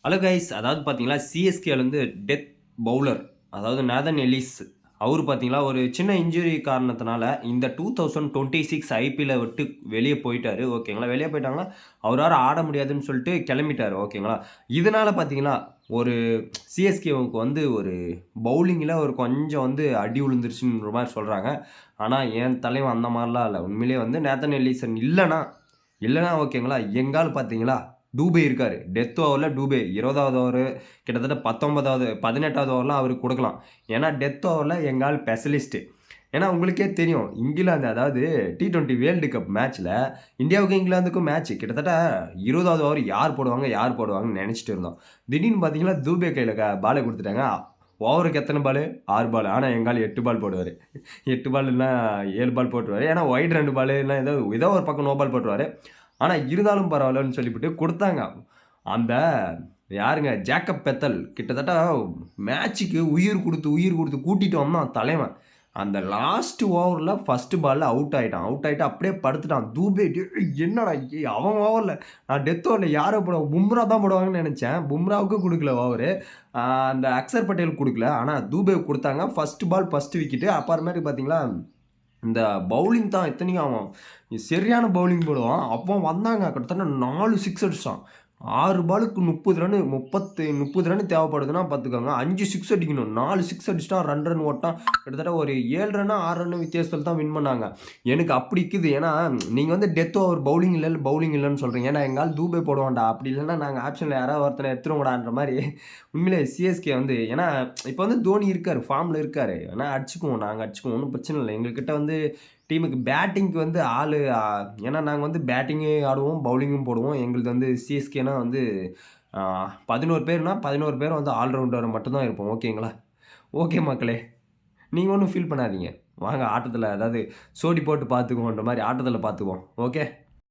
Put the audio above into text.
Hello guys. அதாவது பார்த்தீங்களா, சிஎஸ்கேலேருந்து death bowler அதாவது நேதன் எல்லிஸ் அவரு பார்த்தீங்களா, ஒரு சின்ன இன்ஜுரி காரணத்தினால இந்த 2026 ஐபிஎல்ல விட்டு வெளிய போயிட்டாரு. ஓகேங்களா. வெளிய போயிட்டாங்கன்னா, அவரால ஆட முடியாதுன்னு சொல்லிட்டு கிளம்பிட்டாரு. ஓகேங்களா. இதனால பார்த்தீங்கன்னா, ஒரு சிஎஸ்கேவுக்கு வந்து ஒரு பவுலிங்கில ஒரு கொஞ்சம் வந்து அடி விழுந்துருச்சுன்ற மாரி சொல்றாங்க. ஆனா, என் தலைவன் அந்த மாரிலாம் இல்ல. உண்மையிலேயே வந்து நேதன் எல்லிசன் இல்லன்னா ஓகேங்களா, எங்க ஆள் பார்த்தீங்களா, டூபே இருக்காரு. டெத் ஓவர்ல டூபே 20வது ஓவரு கிட்டத்தட்ட 19வது 18வது ஓவர்லாம் அவருக்கு குடுக்கலாம். ஏன்னா, டெத் ஓவர்ல எங்க ஆள் ஸ்பெஷலிஸ்ட்டு. ஏன்னா, உங்களுக்கே தெரியும் இங்கிலாந்து அதாவது T20 வேர்ல்டு கப் மேட்ச்ல இந்தியாவுக்கும் இங்கிலாந்துக்கும் மேட்ச் கிட்டத்தட்ட 20வது ஓவர் யார் போடுவாங்கன்னு நெனச்சுட்டு இருந்தோம். திடீர்னு பார்த்தீங்கன்னா, தூபே கையில பால குடுத்துட்டாங்க. ஓவருக்கு எத்தன பாலு? 6 பால். ஆனா, எங்க ஆளு 8 பால் போடுவாரு. 8 பால் இல்லன்னா 7 பால் போட்டுருவாரு. ஏன்னா, ஒயிட் 2 பாலு இல்ல ஏதோ ஒரு பக்கம் நோ பால் போட்டுருவாரு. ஆனா, இருந்தாலும் பரவாயில்லன்னு சொல்லிப்புட்டு குடுத்தாங்க. அந்த யாருங்க ஜேக்கப் பெத்தல் கிட்டத்தட்ட மேட்ச்சுக்கு உயிர் குடுத்து கூட்டிட்டு வந்தான் தலைவன். அந்த லாஸ்ட் ஓவர்ல ஃபர்ஸ்ட் பால்ல அவுட் ஆயிட்டான். அவுட் ஆயிட்டு அப்படியே படுத்துட்டான். தூபே டேய் என்னடா அவன் ஓவர்ல நான் டெத் ஓவர்ல யார போடுவாங்க? பும்ரா தான் போடுவாங்கன்னு நெனச்சேன். பும்ராவுக்கு குடுக்கல ஓவரு. அந்த அக்ஸர் பட்டேல் குடுக்கல. ஆனா தூபேக்கு குடுத்தாங்க. First ball first wicket. அப்புறமேட்டுக்கு பார்த்தீங்களா இந்த பவுலிங் தான் இத்தனைக்கும் அவன் சரியான பவுலிங் போடுவான். அவன் வந்தாங்க கிட்டத்தட்ட 4 சிக்ஸ் அடிச்சான். 6 பாலுக்கு 30 ரன்னு 30 ரன் தேவைப்படுதுன்னா பார்த்துக்கோங்க. 5 சிக்ஸ் அடிக்கணும். 4 சிக்ஸ் அடிச்சுட்டான். 2 ரன் ஓட்டான். கிட்டத்தட்ட ஒரு 7 ரன்னோ 6 ரன் வித்தியாசத்துல தான் வின் பண்ணாங்க. எனக்கு அப்படி இருக்குது. ஏன்னா நீங்க வந்து டெத் ஓவர் பவுலிங் இல்லன்னு சொல்றீங்க. ஏன்னா எங்க ஆள் தூபே போடுவான்டா. அப்படி இல்லன்னா நாங்க ஆப்ஷன்ல யாராவது ஒருத்தனை எடுத்துருவோங்கடான்ற மாரி உண்மையிலே சிஎஸ்கே வந்து ஏன்னா இப்ப வந்து தோனி இருக்காரு. ஃபார்ம்ல இருக்காரு. ஆனா நாங்க அடிச்சுக்குவோம். ஒண்ணும் பிரச்சனை இல்ல. எங்ககிட்ட வந்து டீமுக்கு பேட்டிங்க்கு வந்து ஆளு ஏன்னா நாங்க வந்து பேட்டிங்கும் ஆடுவோம், பவுலிங்கும் போடுவோம். எங்களுது வந்து சிஎஸ்கேனா வந்து அ 11 பேர்னா 11 பேரும் வந்து ஆல்ரவுண்டர் மட்டும் தான் இருப்போம். ஓகேங்களா? ஓகே மக்களே. நீங்க ஒண்ணும் ஃபீல் பண்ணாதீங்க. வாங்க ஆட்டத்துல அதாவது சோடி போட்டு பார்த்துக்குவோன்ற மாரி ஆட்டத்துல பார்த்துக்குவோம். ஓகே.